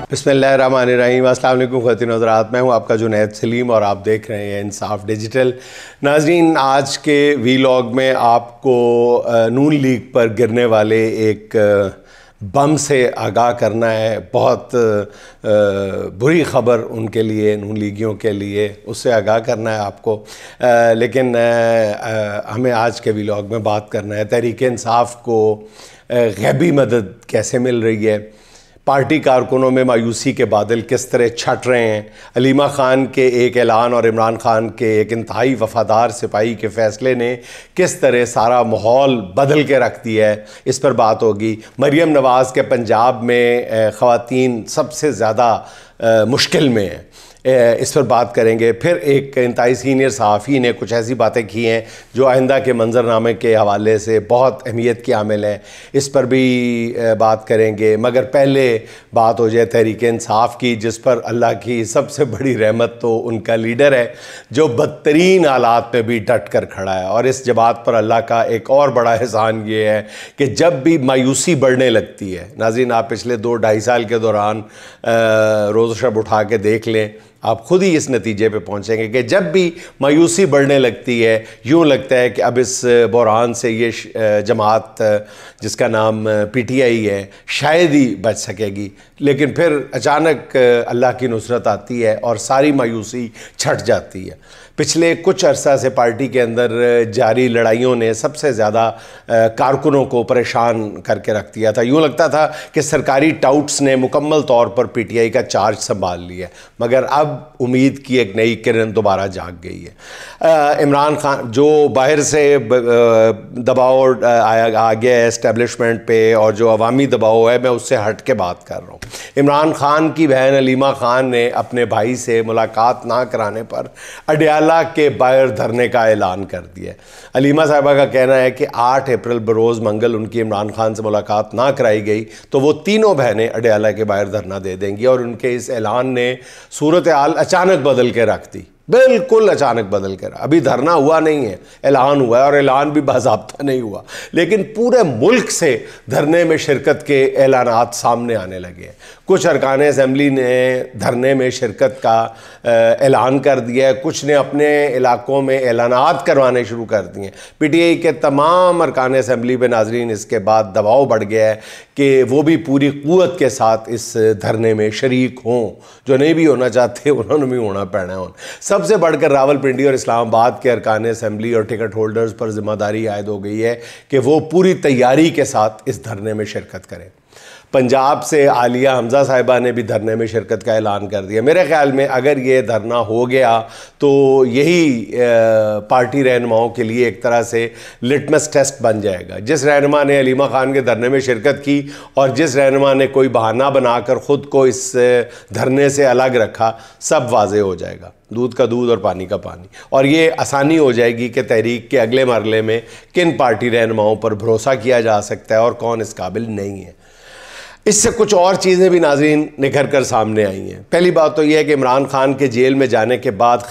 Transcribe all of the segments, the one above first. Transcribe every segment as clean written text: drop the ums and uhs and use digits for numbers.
बिस्मिल्लाहिर्रहमानिर्रहीम। अस्सलाम वालेकुम ख़वातीन हज़रात, मैं हूं आपका जुनैद सलीम और आप देख रहे हैं इंसाफ डिजिटल। नाज़रीन, आज के वीलॉग में आपको नून लीग पर गिरने वाले एक बम से आगाह करना है। बहुत बुरी ख़बर उनके लिए, नून लीगियों के लिए, उससे आगाह करना है आपको। लेकिन हमें आज के वीलॉग में बात करना है तहरीक इंसाफ को गैबी मदद कैसे मिल रही है, पार्टी कारकुनों में मायूसी के बादल किस तरह छट रहे हैं, हलीमा खान के एक ऐलान और इमरान खान के एक इंतहाई वफ़ादार सिपाही के फ़ैसले ने किस तरह सारा माहौल बदल के रख दिया है, इस पर बात होगी। मरीम नवाज़ के पंजाब में ख़वातीन सबसे ज़्यादा मुश्किल में है, इस पर बात करेंगे। फिर एक इंतहाई सीनियर सहाफ़ी ने कुछ ऐसी बातें की हैं जो आइंदा के मंजरनामे के हवाले से बहुत अहमियत की हामिल हैं, इस पर भी बात करेंगे। मगर पहले बात हो जाए तहरीक इंसाफ की, जिस पर अल्लाह की सबसे बड़ी रहमत तो उनका लीडर है जो बदतरीन हालात में भी डट कर खड़ा है। और इस जमात पर अल्लाह का एक और बड़ा एहसान ये है कि जब भी मायूसी बढ़ने लगती है, नाज़रीन आप पिछले 2-2.5 साल के दौरान रोज़ शब उठा के देख लें, आप खुद ही इस नतीजे पे पहुंचेंगे कि जब भी मायूसी बढ़ने लगती है, यूँ लगता है कि अब इस बहरान से ये जमात जिसका नाम PTI है शायद ही बच सकेगी। लेकिन फिर अचानक अल्लाह की नुसरत आती है और सारी मायूसी छट जाती है। पिछले कुछ अरसा से पार्टी के अंदर जारी लड़ाइयों ने सबसे ज़्यादा कारकुनों को परेशान करके रख दिया था। यूँ लगता था कि सरकारी टाउट्स ने मुकम्मल तौर पर PTI का चार्ज संभाल लिया, मगर अब उम्मीद की एक नई किरण दोबारा जाग गई है। इमरान खान जो बाहर से दबाव आ गया है एस्टेब्लिशमेंट पे, और जो अवामी दबाव है, मैं उससे हट के बात कर रहा हूँ। इमरान खान की बहन हलीमा खान ने अपने भाई से मुलाकात ना कराने पर अडयाला के बाहर धरने का ऐलान कर दिया। हलीमा साहिबा का कहना है कि 8 अप्रैल बरोज़ मंगल उनकी इमरान खान से मुलाकात ना कराई गई तो वो तीनों बहनें अडयाला के बाहर धरना दे देंगी। और उनके इस ऐलान ने सूरत हाल अचानक बदल के रख दी, बिल्कुल अचानक बदल कर। अभी धरना हुआ नहीं है, ऐलान हुआ है, और ऐलान भी बाज़ाब्ता नहीं हुआ, लेकिन पूरे मुल्क से धरने में शिरकत के ऐलानात सामने आने लगे हैं। कुछ अरकान असम्बली ने धरने में शिरकत का ऐलान कर दिया है, कुछ ने अपने इलाकों में ऐलानात करवाने शुरू कर दिए। PTI के तमाम अरकान असम्बली पे नाजरीन इसके बाद दबाव बढ़ गया है कि वो भी पूरी क़ुव्वत के साथ इस धरने में शरीक हों। जो नहीं भी होना चाहते उन्होंने भी होना पड़ना है। सबसे बढ़कर रावलपिंडी और इस्लामाबाद के अरकान असम्बली और टिकट होल्डर्स पर जिम्मेदारी आयद हो गई है कि वो पूरी तैयारी के साथ इस धरने में शिरकत करें। पंजाब से आलिया हमज़ा साहिबा ने भी धरने में शिरकत का ऐलान कर दिया। मेरे ख्याल में अगर ये धरना हो गया तो यही पार्टी रहनुमाओं के लिए एक तरह से लिटमस टेस्ट बन जाएगा। जिस रहनुमा ने हलीमा खान के धरने में शिरकत की और जिस रहनुमा ने कोई बहाना बनाकर ख़ुद को इस धरने से अलग रखा, सब वाज़े हो जाएगा, दूध का दूध और पानी का पानी। और ये आसानी हो जाएगी कि तहरीक के अगले मरहले में किन पार्टी रहनुमाओं पर भरोसा किया जा सकता है और कौन इस काबिल नहीं है। इससे कुछ और चीज़ें भी नाज़रीन निखर कर सामने आई हैं। पहली बात तो यह है कि इमरान खान के जेल में जाने के बाद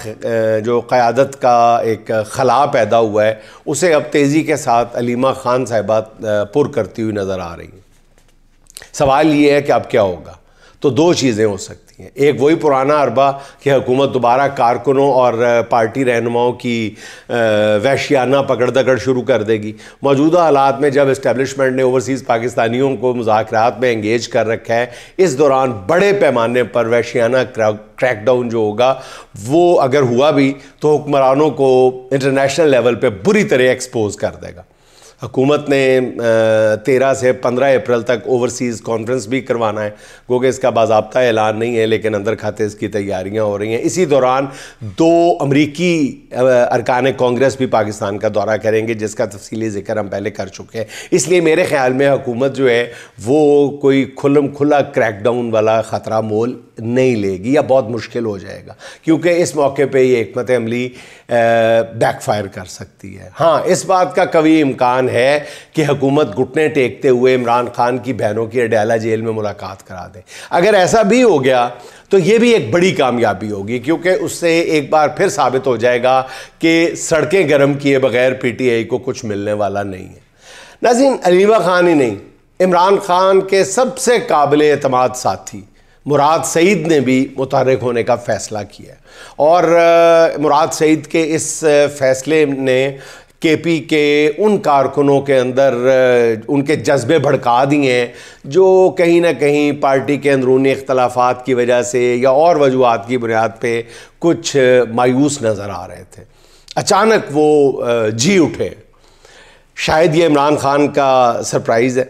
जो क़यादत का एक खला पैदा हुआ है, उसे अब तेज़ी के साथ हलीमा खान साहिबा पुर करती हुई नज़र आ रही हैं। सवाल ये है कि अब क्या होगा? तो दो चीज़ें हो सकती हैं। एक वही पुराना अरबा कि हुकूमत दोबारा कारकुनों और पार्टी रहनुमाओं की वहशियाना पकड़ दकड़ शुरू कर देगी। मौजूदा हालात में जब इस्टेब्लिशमेंट ने ओवरसीज़ पाकिस्तानियों को मुज़ाकरात में एंगेज कर रखा है, इस दौरान बड़े पैमाने पर वहशियाना क्रैकडाउन जो होगा, वो अगर हुआ भी तो हुक्मरानों को इंटरनेशनल लेवल पर बुरी तरह एक्सपोज कर देगा। हुकूमत ने 13 से 15 अप्रैल तक ओवरसीज़ कॉन्फ्रेंस भी करवाना है, क्योंकि इसका बाज़ाब्ता ऐलान नहीं है, लेकिन अंदर खाते इसकी तैयारियां हो रही हैं। इसी दौरान 2 अमरीकी अरकान कांग्रेस भी पाकिस्तान का दौरा करेंगे, जिसका तफसीली ज़िक्र हम पहले कर चुके हैं। इसलिए मेरे ख़्याल में हुकूमत जो है वो कोई खुल्लम खुला क्रैकडाउन वाला ख़तरा मोल नहीं लेगी, या बहुत मुश्किल हो जाएगा, क्योंकि इस मौके पे ये हिकमत अमली बैकफायर कर सकती है। हाँ, इस बात का कभी इम्कान है कि हुकूमत घुटने टेकते हुए इमरान खान की बहनों की अडयाला जेल में मुलाकात करा दे। अगर ऐसा भी हो गया तो ये भी एक बड़ी कामयाबी होगी, क्योंकि उससे एक बार फिर साबित हो जाएगा कि सड़कें गर्म किए बगैर PTI को कुछ मिलने वाला नहीं है। नाज़रीन, हलीमा खान ही नहीं, इमरान खान के सबसे काबिल एतमाद साथी मुराद सईद ने भी मुतहर्रिक होने का फ़ैसला किया और मुराद सईद के इस फ़ैसले ने केपी के उन कारकुनों के अंदर उनके जज्बे भड़का दिए हैं जो कहीं ना कहीं पार्टी के अंदरूनी इख्तलाफात की वजह से या और वजूहात की बुनियाद पे कुछ मायूस नज़र आ रहे थे। अचानक वो जी उठे। शायद ये इमरान खान का सरप्राइज़ है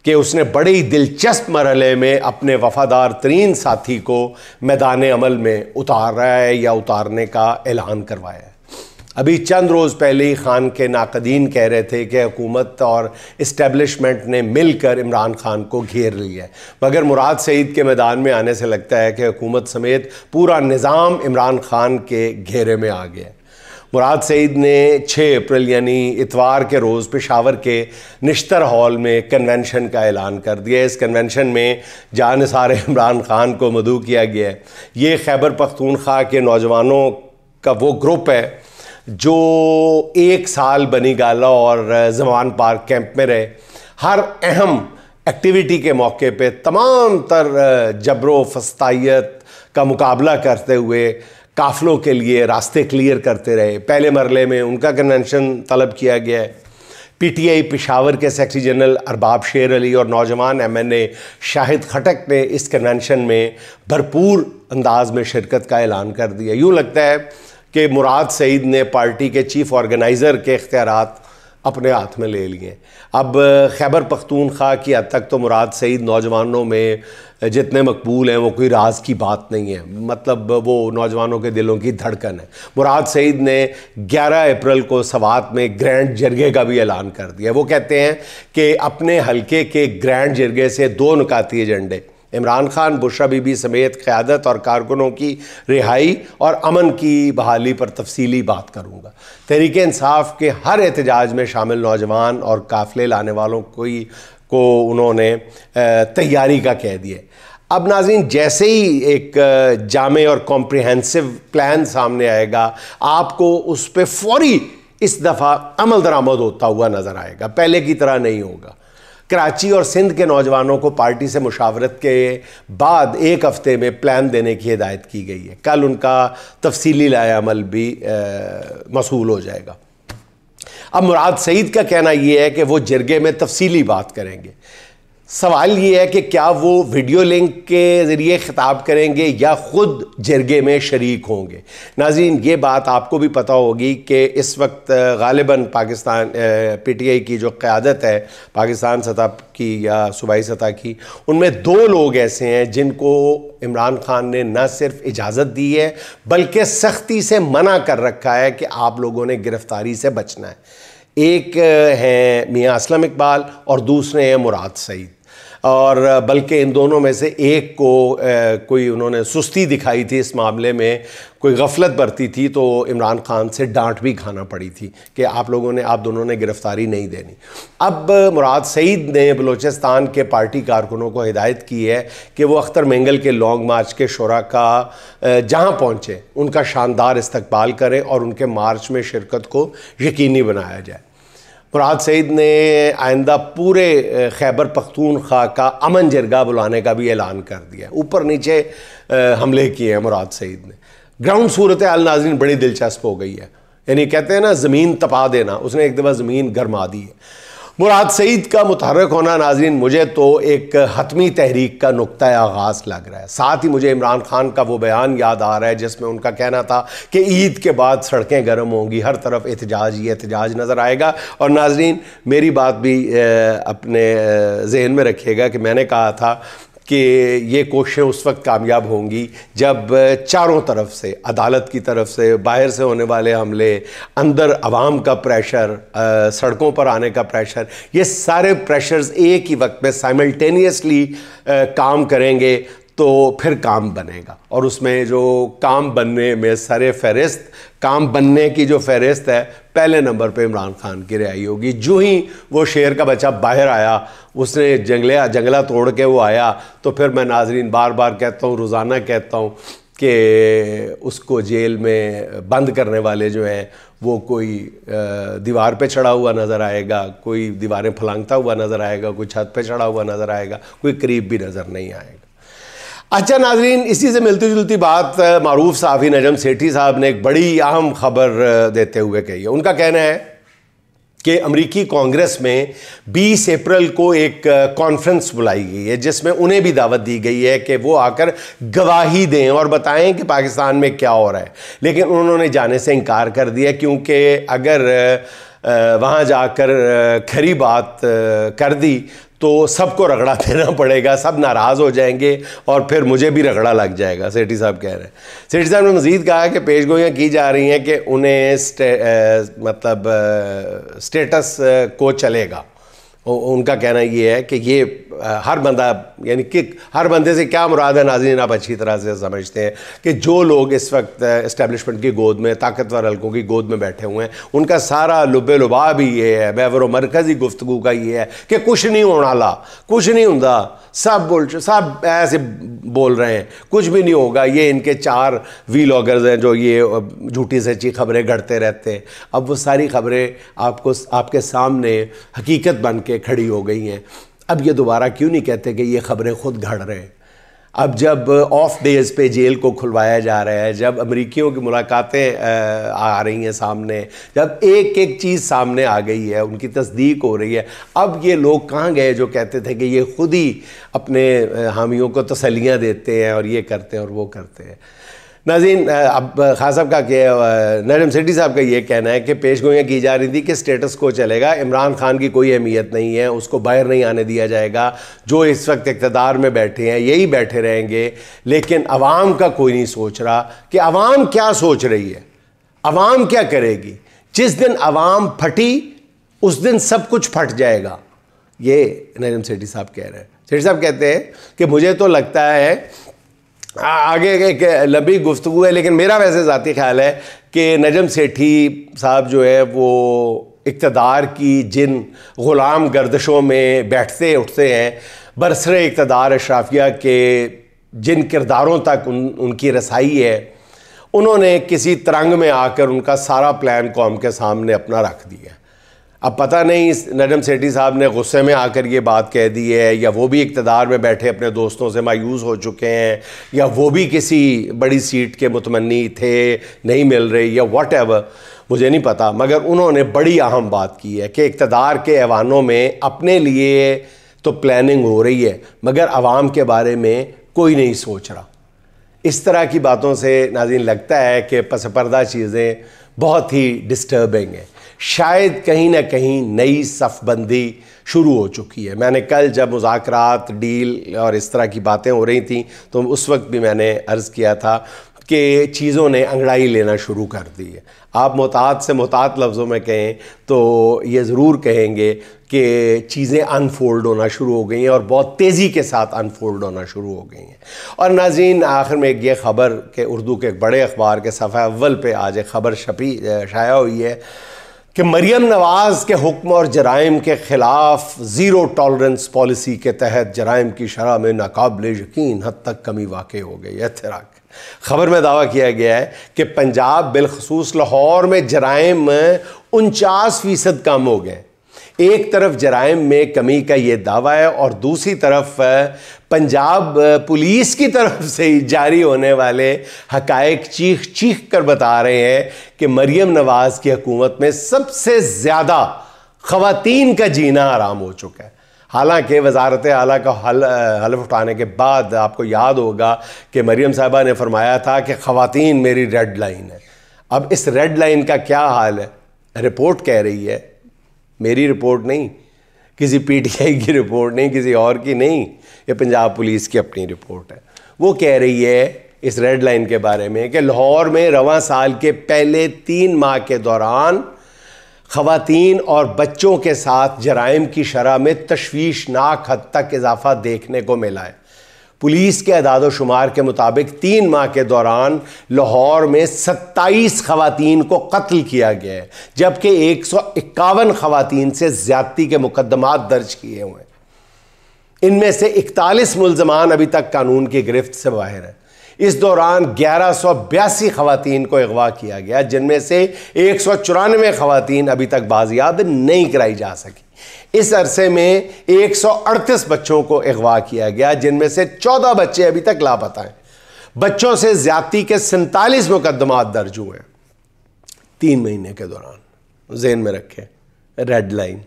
कि उसने बड़े ही दिलचस्प मरहले में अपने वफ़ादार तरीन साथी को मैदान अमल में उतार रहा है या उतारने का ऐलान करवाया है। अभी चंद रोज़ पहले ही खान के नाकदीन कह रहे थे कि हुकूमत और इस्टेब्लिशमेंट ने मिलकर इमरान खान को घेर लिया है, मगर मुराद सईद के मैदान में आने से लगता है कि हुकूमत समेत पूरा निज़ाम इमरान खान के घेरे में आ गया है। मुराद सईद ने 6 अप्रैल यानी इतवार के रोज़ पेशावर के निश्तर हॉल में कन्वेंशन का ऐलान कर दिया। इस कन्वेंशन में जानिसार इमरान खान को मदऊ किया गया है। ये खैबर पख्तूनख्वा के नौजवानों का वो ग्रुप है जो 1 साल बनी गाला और जमान पार्क कैंप में रहे। हर अहम एक्टिविटी के मौके पे तमाम तर जबरो फस्तायत का मुकाबला करते हुए काफ़िलों के लिए रास्ते क्लियर करते रहे। पहले मरले में उनका कन्वेंशन तलब किया गया है। पीटीआई पेशावर के सेक्रेटरी जनरल अरबाब शेर अली और नौजवान एमएनए शाहिद खटक ने इस कन्वेंशन में भरपूर अंदाज में शिरकत का ऐलान कर दिया। यूँ लगता है कि मुराद सईद ने पार्टी के चीफ ऑर्गेनाइज़र के इख्तियारात अपने हाथ में ले लिए। अब खैबर पख्तूनख्वा की हद तक तो मुराद सईद नौजवानों में जितने मकबूल हैं वो कोई राज की बात नहीं है, मतलब वो नौजवानों के दिलों की धड़कन है। मुराद सईद ने 11 अप्रैल को सवात में ग्रैंड जरगे का भी ऐलान कर दिया। वो कहते हैं कि अपने हलके के ग्रैंड जरगे से 2 नुकाती एजेंडे, इमरान खान, बुशरा बीबी समेत क़यादत और कारकुनों की रिहाई और अमन की बहाली पर तफसीली बात करूँगा। तहरीक इंसाफ के हर एहतजाज में शामिल नौजवान और काफ़िले लाने वालों को उन्होंने तैयारी का कह दिया। अब नाज़रीन, जैसे ही एक जामे और कॉम्प्रिहेंसिव प्लान सामने आएगा, आपको उस पर फौरी इस दफ़ा अमल दरामद होता हुआ नज़र आएगा, पहले की तरह नहीं होगा। कराची और सिंध के नौजवानों को पार्टी से मुशावरत के बाद 1 हफ्ते में प्लान देने की हिदायत की गई है। कल उनका तफसीली लाया अमल भी मसूल हो जाएगा। अब मुराद सईद का कहना यह है कि वो जरगे में तफसीली बात करेंगे। सवाल ये है कि क्या वो वीडियो लिंक के ज़रिए ख़िताब करेंगे या ख़ुद जरगे में शरीक होंगे। नाज़रीन, ये बात आपको भी पता होगी कि इस वक्त गालिबन पाकिस्तान पीटीआई की जो क़यादत है पाकिस्तान सतह की या सूबाई सतह की, उनमें 2 लोग ऐसे हैं जिनको इमरान खान ने न सिर्फ इजाज़त दी है बल्कि सख्ती से मना कर रखा है कि आप लोगों ने गिरफ़्तारी से बचना है। एक हैं मियाँ असलम इकबाल और दूसरे हैं मुराद सईद, और बल्कि इन दोनों में से एक को कोई उन्होंने सुस्ती दिखाई थी इस मामले में, कोई गफलत बरती थी, तो इमरान खान से डांट भी खाना पड़ी थी कि आप दोनों ने गिरफ़्तारी नहीं देनी। अब मुराद सईद ने बलूचिस्तान के पार्टी कारकुनों को हिदायत की है कि वो अख्तर मेंगल के लॉन्ग मार्च के शुरा का जहाँ पहुँचे उनका शानदार इस्तकबाल करें और उनके मार्च में शिरकत को यकीनी बनाया जाए। मुराद सईद ने आइंदा पूरे खैबर पख्तूनख्वा का अमन जरगा बुलाने का भी ऐलान कर दिया। ऊपर नीचे हमले किए हैं मुराद सईद ने। ग्राउंड सूरत हाल नाज़रीन बड़ी दिलचस्प हो गई है, यानी कहते हैं ना ज़मीन तपा देना, उसने एक दफ़ा ज़मीन गरमा दी है। मुराद सईद का मुतहर्रिक होना नाज़रीन मुझे तो एक हतमी तहरीक का नुक्ता आगाज़ लग रहा है। साथ ही मुझे इमरान खान का वो बयान याद आ रहा है जिसमें उनका कहना था कि ईद के बाद सड़कें गर्म होंगी, हर तरफ एहतजाज ही एहतजाज नज़र आएगा। और नाज़रीन, मेरी बात भी अपने जहन में रखिएगा कि मैंने कहा था कि ये कोशिशें उस वक्त कामयाब होंगी जब चारों तरफ से, अदालत की तरफ से, बाहर से होने वाले हमले, अंदर आवाम का प्रेशर, सड़कों पर आने का प्रेशर, ये सारे प्रेशर्स एक ही वक्त में साइमल्टेनियसली काम करेंगे तो फिर काम बनेगा। और उसमें जो काम बनने में सरे फहरिस्त, काम बनने की जो फहरिस्त है, पहले नंबर पे इमरान खान की रिहाई होगी। जो ही वो शेर का बच्चा बाहर आया, उसने जंगला तोड़ के वो आया, तो फिर मैं नाजरीन बार बार कहता हूँ, रोज़ाना कहता हूँ कि उसको जेल में बंद करने वाले जो हैं वो कोई दीवार पे चढ़ा हुआ नज़र आएगा, कोई दीवारें फलांगता हुआ नज़र आएगा, कोई छत पे चढ़ा हुआ नज़र आएगा, कोई करीब भी नज़र नहीं आएगा। अच्छा नाजरीन, इसी से मिलती जुलती बात मारूफ सहाफ़ी नजम सेठी साहब ने एक बड़ी अहम खबर देते हुए कही है। उनका कहना है कि अमेरिकी कांग्रेस में 20 अप्रैल को एक कॉन्फ्रेंस बुलाई गई है जिसमें उन्हें भी दावत दी गई है कि वो आकर गवाही दें और बताएं कि पाकिस्तान में क्या हो रहा है, लेकिन उन्होंने जाने से इनकार कर दिया क्योंकि अगर वहाँ जाकर खरी बात कर दी तो सबको रगड़ा देना पड़ेगा, सब नाराज़ हो जाएंगे और फिर मुझे भी रगड़ा लग जाएगा, सेठी साहब कह रहे हैं। सेठी साहब ने मज़ीद कहा कि पेशगोइयाँ की जा रही हैं कि उन्हें स्टेटस को चलेगा। उनका कहना ये है कि ये हर बंदा, यानी कि हर बंदे से क्या मुराद है नाज़रीन, आप अच्छी तरह से समझते हैं कि जो लोग इस वक्त इस्टेब्लिशमेंट की गोद में, ताकतवर हल्कों की गोद में बैठे हुए हैं, उनका सारा लुब्बे लुबाब ही ये है, महवर मरकज़ी गुफ्तगू का ये है कि कुछ नहीं होने वाला, कुछ नहीं होता, सब ऐसे बोल रहे हैं, कुछ भी नहीं होगा। ये इनके 4 व्लॉगर्स हैं जो ये झूठी सच्ची खबरें गढ़ते रहते हैं। अब वो सारी खबरें आपके सामने हकीकत बन के खड़ी हो गई हैं। अब ये दोबारा क्यों नहीं कहते कि ये खबरें खुद घड़ रहे हैं? अब जब ऑफ डेज़ पे जेल को खुलवाया जा रहा है, जब अमरीकियों की मुलाकातें आ रही हैं सामने, जब एक एक चीज़ सामने आ गई है, उनकी तस्दीक हो रही है, अब ये लोग कहाँ गए जो कहते थे कि ये खुद ही अपने हामियों को तसल्लियाँ देते हैं और ये करते हैं और वो करते हैं। नाज़रीन, अब खान साहब का नजम सेठी साहब का ये कहना है कि पेशगोइयाँ की जा रही थी कि स्टेटस को चलेगा, इमरान खान की कोई अहमियत नहीं है, उसको बाहर नहीं आने दिया जाएगा, जो इस वक्त इक़्तिदार में बैठे हैं यही बैठे रहेंगे। लेकिन अवाम का कोई नहीं सोच रहा कि अवाम क्या सोच रही है, अवाम क्या करेगी। जिस दिन अवाम फटी उस दिन सब कुछ फट जाएगा, ये नजम सेठी साहब कह रहे हैं। सेठी साहब कहते हैं कि मुझे तो लगता है आगे एक लंबी गुफ्तगू है, लेकिन मेरा वैसे ज़ाती ख्याल है कि नजम सेठी साहब जो है वो इक़्तिदार की जिन ग़ुलाम गर्दिशों में बैठते उठते हैं, बरसरे इक़्तिदार अशराफिया के जिन किरदारों तक उनकी रसाई है, उन्होंने किसी तरंग में आकर उनका सारा प्लान कौम के सामने अपना रख दिया। अब पता नहीं नजम सेठी साहब ने गुस्से में आकर ये बात कह दी है, या वो भी इक़्तिदार में बैठे अपने दोस्तों से मायूस हो चुके हैं, या वो भी किसी बड़ी सीट के मुतमन्नी थे, नहीं मिल रही, या व्हाटएवर, मुझे नहीं पता। मगर उन्होंने बड़ी अहम बात की है कि इक़्तिदार के ऐवानों में अपने लिए तो प्लानिंग हो रही है मगर आवाम के बारे में कोई नहीं सोच रहा। इस तरह की बातों से नाज़रीन लगता है कि पस पर्दा चीज़ें बहुत ही डिस्टर्बिंग हैं। शायद कहीं ना कहीं नई सफ़बंदी शुरू हो चुकी है। मैंने कल जब मुज़ाकरात, डील और इस तरह की बातें हो रही थी तो उस वक्त भी मैंने अर्ज़ किया था कि चीज़ों ने अंगड़ाई लेना शुरू कर दी है। आप मोहतात से मोहतात लफ्ज़ों में कहें तो ये ज़रूर कहेंगे कि चीज़ें अनफोल्ड होना शुरू हो गई हैं और बहुत तेज़ी के साथ अनफोल्ड होना शुरू हो गई हैं। और नाज़रीन, आखिर में एक ये ख़बर के उर्दू के एक बड़े अखबार के सफ़ा अव्वल पे आज एक ख़बर शाया हुई है कि मरियम नवाज़ के हुक्म और जराइम के ख़िलाफ़ ज़ीरो टॉलरेंस पॉलिसी के तहत जराइम की शरह में नाकाबिले यकीन हद तक कमी वाक़ई हो गई है। ख़बर में दावा किया गया है कि पंजाब बिलखसूस लाहौर में जराइम 49% कम हो गए। एक तरफ जराइम में कमी का ये दावा है और दूसरी तरफ पंजाब पुलिस की तरफ से जारी होने वाले हक़ाइक़ चीख चीख कर बता रहे हैं कि मरियम नवाज़ की हुकूमत में सबसे ज़्यादा ख़वातीन का जीना हराम हो चुका है। हालांकि वज़ारत आला का हल्फ उठाने के बाद आपको याद होगा कि मरियम साहबा ने फरमाया था कि ख़वातीन मेरी रेड लाइन है। अब इस रेड लाइन का क्या हाल है? रिपोर्ट कह रही है, मेरी रिपोर्ट नहीं, किसी पीटीआई की रिपोर्ट नहीं, किसी और की नहीं, ये पंजाब पुलिस की अपनी रिपोर्ट है। वो कह रही है इस रेड लाइन के बारे में कि लाहौर में रवां साल के पहले 3 माह के दौरान ख़वातीन और बच्चों के साथ जराइम की शरह में तशवीशनाक हद तक इजाफा देखने को मिला है। पुलिस के अदाद शुमार के मुताबिक 3 माह के दौरान लाहौर में 27 ख़वातीन को कत्ल किया गया है, जबकि 151 ख़वातीन से ज़्यादती के मुकदमात दर्ज किए हुए हैं। इनमें से 41 मुल्ज़मान अभी तक कानून की गिरफ्त से बाहर हैं। इस दौरान 1182 ख़वातीन को अगवा किया गया, जिनमें से 194 ख़वातीन अभी तक बाजियाब नहीं कराई जा सकी। इस अरसे में 138 बच्चों को अगवा किया गया, जिनमें से 14 बच्चे अभी तक लापता हैं। बच्चों से ज्यादती के 47 मुकदमात दर्ज हुए 3 महीने के दौरान। ज़हन में रखें, रेड लाइन।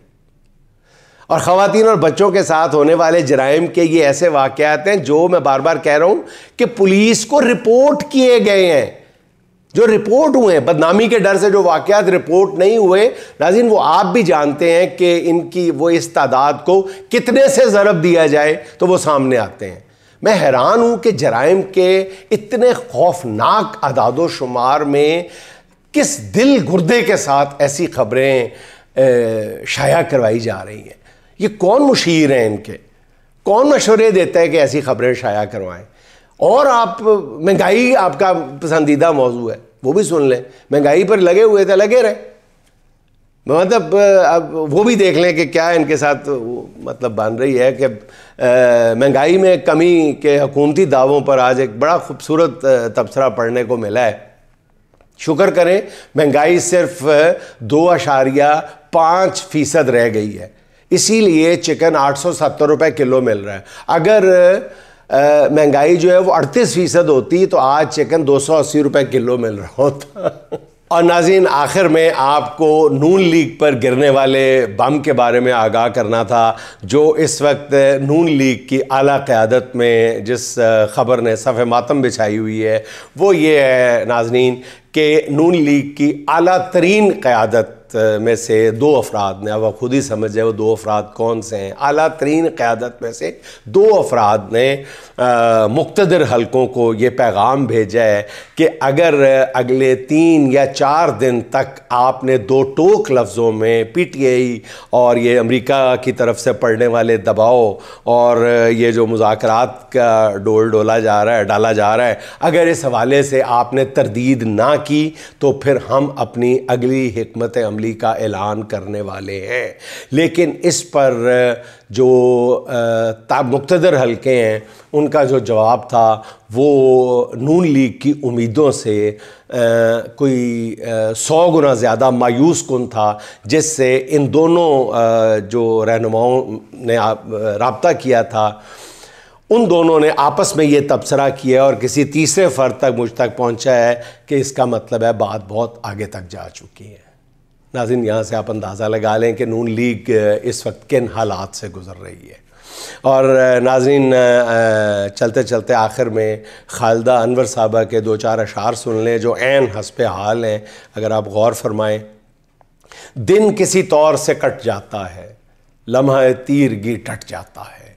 और ख़वातीन और बच्चों के साथ होने वाले जराइम के ये ऐसे वाक़यात हैं जो मैं बार बार कह रहा हूँ कि पुलिस को रिपोर्ट किए गए हैं, जो रिपोर्ट हुए हैं। बदनामी के डर से जो वाक़यात रिपोर्ट नहीं हुए, नाज़रीन, वो आप भी जानते हैं कि इनकी वो इस तादाद को कितने से ज़रब दिया जाए तो वो सामने आते हैं। मैं हैरान हूँ कि जराइम के इतने खौफनाक अदादो शुमार में किस दिल गुर्दे के साथ ऐसी खबरें शाया करवाई जा रही हैं। ये कौन मुशीर हैं इनके, कौन मशवरे देता है कि ऐसी खबरें शाया करवाएं। और आप, महंगाई आपका पसंदीदा मौजू है, वो भी सुन लें। महंगाई पर लगे हुए थे, लगे रहे। मतलब अब वो भी देख लें कि क्या इनके साथ मतलब बन रही है कि महंगाई में कमी के हुकूमती दावों पर आज एक बड़ा खूबसूरत तबसरा पढ़ने को मिला है। शुक्र करें महंगाई सिर्फ 2.5% रह गई है, इसीलिए चिकन 870 रुपये किलो मिल रहा है। अगर महंगाई जो है वो 38% होती तो आज चिकन 280 रुपये किलो मिल रहा होता। और नाज़रीन, आखिर में आपको नून लीग पर गिरने वाले बम के बारे में आगाह करना था, जो इस वक्त नून लीग की आला क़यादत में जिस ख़बर ने सफ़े मातम बिछाई हुई है वो ये है नाज़रीन कि नून लीग की आला तरीन क़यादत में से 2 अफराद ने, अब आप खुद ही समझ जाए वो 2 अफराद कौन से हैं। आला तरीन क़यादत में से 2 अफराद ने मुक़्तदर हलकों को ये पैगाम भेजा है कि अगर अगले 3 या 4 दिन तक आपने 2 टोक लफ्ज़ों में PTI और ये अमेरिका की तरफ से पड़ने वाले दबाव और ये जो मुज़ाकरात का डोल डाला जा रहा है, अगर इस हवाले से आपने तरदीद ना की तो फिर हम अपनी अगली हिकमत अमली का ऐलान करने वाले हैं। लेकिन इस पर जो मुक़्तदर हलके हैं उनका जो जवाब था वो नून लीग की उम्मीदों से कोई 100 गुना ज़्यादा मायूस कुन था, जिससे इन दोनों जो रहनुमाओं ने राब्ता किया था उन दोनों ने आपस में ये तबसरा किया और किसी तीसरे फ़र्द तक मुझ तक पहुँचा है कि इसका मतलब है बात बहुत आगे तक जा चुकी है। नाज़रीन, यहाँ से आप अंदाज़ा लगा लें कि नून लीग इस वक्त किन हालात से गुज़र रही है। और नाज़रीन, चलते चलते आखिर में खालिदा अनवर साहबा के 2-4 अशार सुन लें जो ऐन हस्बे हाल हैं। अगर आप गौर फरमाएं, दिन किसी तौर से कट जाता है, लम्हा तीरगी टट जाता है।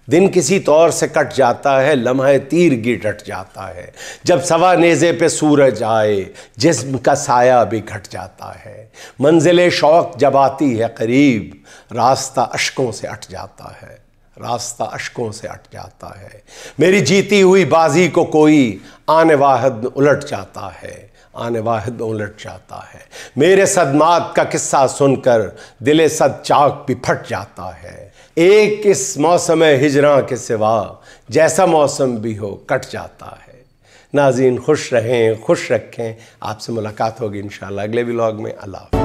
दिन किसी तौर से कट जाता है, लम्हा तीरगी टट जाता है। जब सवा नेज़े पे सूरज आए, जिस्म का साया भी घट जाता है। मंजिल शौक़ जब आती है करीब, रास्ता अश्कों से अट जाता है, रास्ता अश्कों से अट जाता है। मेरी जीती हुई बाजी को कोई आने वाहिद उलट जाता है, आने वाहिद उलट जाता है। मेरे सदमात का किस्सा सुनकर दिले सद चाक भी फट जाता है। एक इस मौसम हिजरा के सिवा जैसा मौसम भी हो कट जाता है। नाज़रीन, खुश रहें, खुश रखें। आपसे मुलाकात होगी इंशाअल्लाह अगले व्लॉग में। अल्लाह।